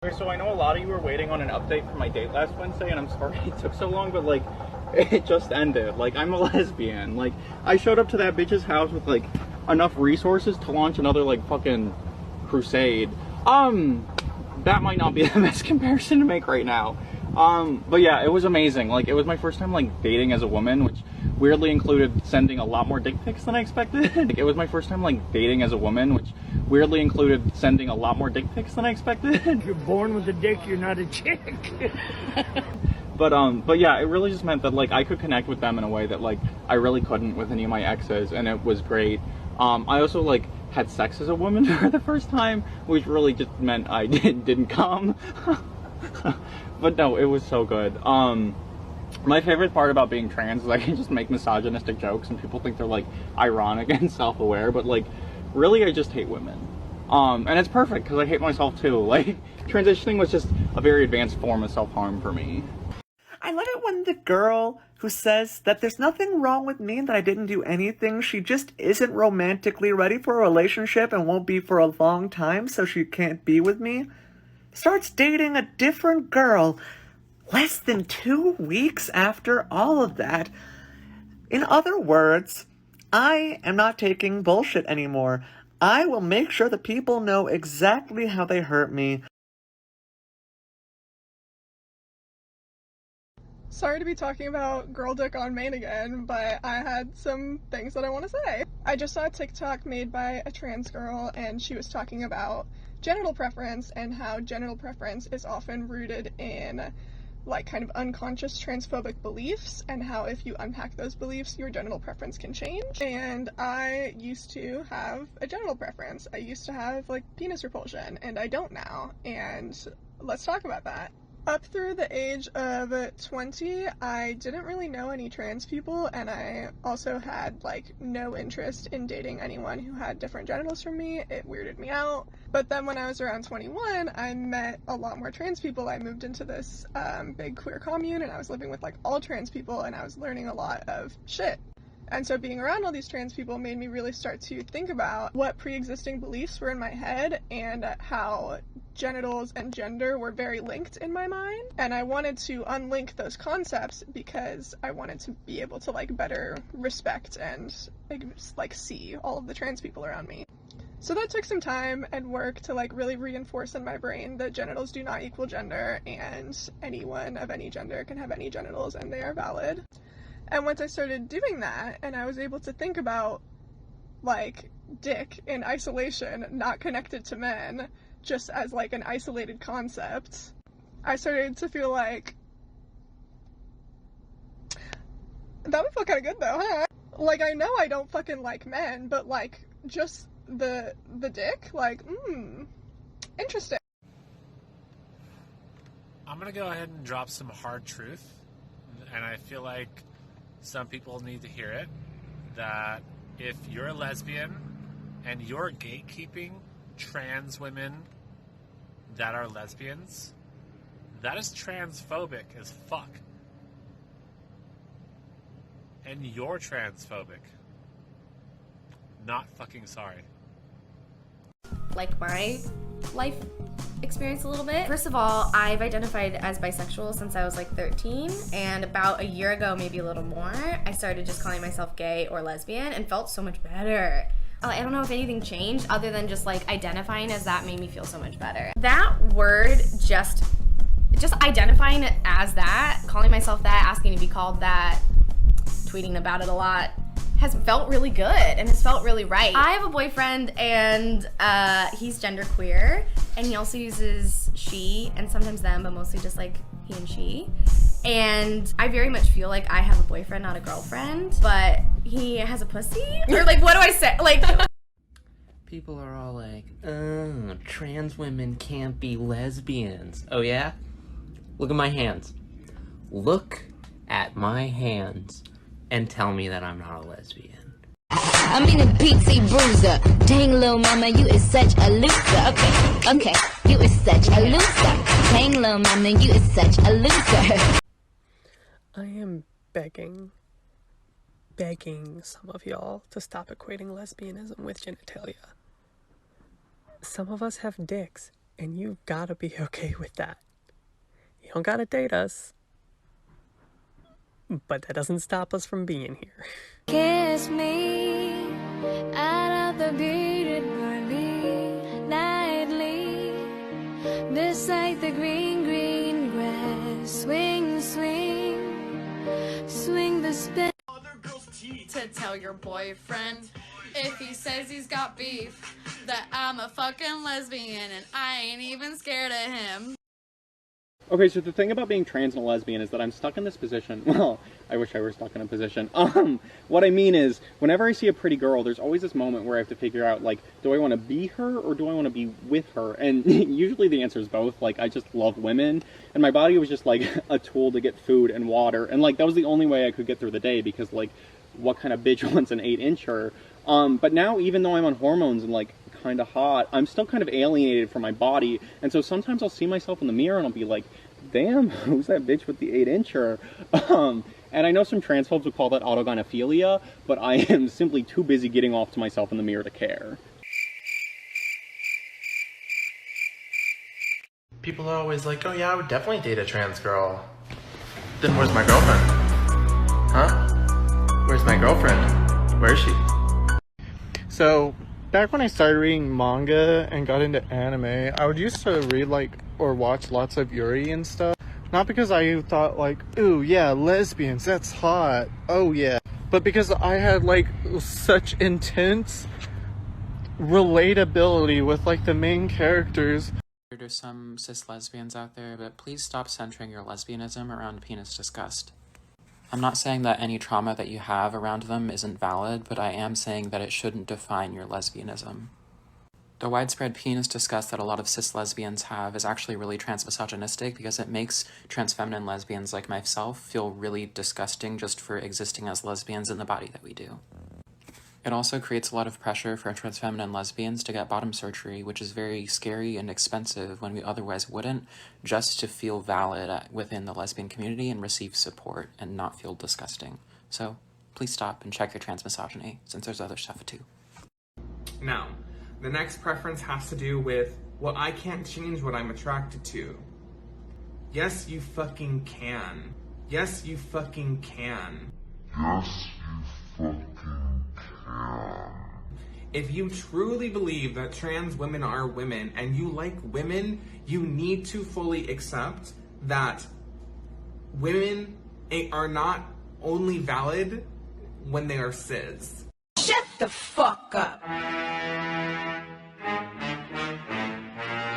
Okay, so I know a lot of you were waiting on an update from my date last Wednesday, and I'm sorry it took so long, but like, it just ended. Like, I'm a lesbian. Like, I showed up to that bitch's house with like enough resources to launch another like fucking crusade. That might not be the best comparison to make right now. But yeah, it was amazing. Like, it was my first time like dating as a woman, which weirdly included sending a lot more dick pics than I expected. Like, it was my first time like dating as a woman, which weirdly included sending a lot more dick pics than I expected. You're born with a dick, you're not a chick. But yeah, it really just meant that like I could connect with them in a way that like I really couldn't with any of my exes, and it was great. I also like had sex as a woman for the first time, which really just meant I didn't come. But no, it was so good. My favorite part about being trans is I can just make misogynistic jokes and people think they're like ironic and self-aware, but like really I just hate women. And it's perfect because I hate myself too. Like, transitioning was just a very advanced form of self-harm for me. I love it when the girl who says that there's nothing wrong with me and that I didn't do anything, she just isn't romantically ready for a relationship and won't be for a long time, so she can't be with me, starts dating a different girl less than 2 weeks after all of that. In other words, I am not taking bullshit anymore. I will make sure that people know exactly how they hurt me. Sorry to be talking about girl dick on main again, but I had some things that I want to say. I just saw a TikTok made by a trans girl, and she was talking about genital preference and how genital preference is often rooted in like kind of unconscious transphobic beliefs, and how if you unpack those beliefs, your genital preference can change. And I used to have a genital preference. I used to have like penis repulsion, and I don't now. And let's talk about that. Up through the age of 20, I didn't really know any trans people, and I also had like no interest in dating anyone who had different genitals from me. It weirded me out. But then when I was around 21, I met a lot more trans people. I moved into this big queer commune, and I was living with like all trans people, and I was learning a lot of shit. And so being around all these trans people made me really start to think about what pre-existing beliefs were in my head and how genitals and gender were very linked in my mind. And I wanted to unlink those concepts because I wanted to be able to like better respect and like see all of the trans people around me. So that took some time and work to like really reinforce in my brain that genitals do not equal gender, and anyone of any gender can have any genitals and they are valid. And once I started doing that, and I was able to think about, like, dick in isolation, not connected to men, just as, like, an isolated concept, I started to feel like, that would feel kind of good, though, huh? Like, I know I don't fucking like men, but, like, just the dick, like, interesting. I'm gonna go ahead and drop some hard truth, and I feel like some people need to hear it, that if you're a lesbian and you're gatekeeping trans women that are lesbians, that is transphobic as fuck. And you're transphobic. Not fucking sorry. Like my life experience a little bit. First of all, I've identified as bisexual since I was like 13, and about a year ago, maybe a little more, I started just calling myself gay or lesbian and felt so much better. I don't know if anything changed other than just like identifying as that made me feel so much better. That word, just identifying it as that, calling myself that, asking to be called that, tweeting about it a lot, has felt really good and has felt really right. I have a boyfriend, and he's genderqueer, and he also uses she and sometimes them, but mostly just like he and she. And I very much feel like I have a boyfriend, not a girlfriend, but he has a pussy? Or like, what do I say? Like, people are all like, oh, trans women can't be lesbians. Oh yeah? Look at my hands. Look at my hands and tell me that I'm not a lesbian. I'm in a PT bruiser. Dang, little mama, you is such a loser. Okay, you is such a loser. Dang, little mama, you is such a loser. I am begging some of y'all to stop equating lesbianism with genitalia. Some of us have dicks. And you've gotta be okay with that. You don't gotta date us. But that doesn't stop us from being here. Kiss me out of the bearded barley nightly, beside the green, green grass. Swing, swing, swing the spin. To tell your boyfriend if he says he's got beef that I'm a fucking lesbian and I ain't even scared of him. Okay, so the thing about being trans and a lesbian is that I'm stuck in this position. Well, I wish I were stuck in a position. What I mean is, whenever I see a pretty girl, there's always this moment where I have to figure out, like, do I want to be her or do I want to be with her? And usually the answer is both. Like, I just love women, and my body was just, like, a tool to get food and water. And, like, that was the only way I could get through the day because, like, what kind of bitch wants an 8-incher? But now, even though I'm on hormones and, like, kind of hot, I'm still kind of alienated from my body, and so sometimes I'll see myself in the mirror and I'll be like, damn, who's that bitch with the 8-incher? And I know some transphobes would call that autogynephilia, but I am simply too busy getting off to myself in the mirror to care. People are always like, oh yeah, I would definitely date a trans girl. Then where's my girlfriend? Huh? Where's my girlfriend? Where is she? So, back when I started reading manga and got into anime, I would used to read, like, or watch lots of Yuri and stuff. Not because I thought, like, ooh, yeah, lesbians, that's hot, oh yeah. But because I had, like, such intense relatability with, like, the main characters. There's some cis lesbians out there, but please stop centering your lesbianism around penis disgust. I'm not saying that any trauma that you have around them isn't valid, but I am saying that it shouldn't define your lesbianism. The widespread penis disgust that a lot of cis lesbians have is actually really transmisogynistic because it makes trans feminine lesbians like myself feel really disgusting just for existing as lesbians in the body that we do. It also creates a lot of pressure for trans feminine lesbians to get bottom surgery, which is very scary and expensive when we otherwise wouldn't, just to feel valid within the lesbian community and receive support and not feel disgusting. So please stop and check your transmisogyny, since there's other stuff too. Now, the next preference has to do with, well, I can't change what I'm attracted to. Yes, you fucking can. Yes, you fucking can. Yes, you fucking can. If you truly believe that trans women are women and you like women, you need to fully accept that women are not only valid when they are cis. Shut the fuck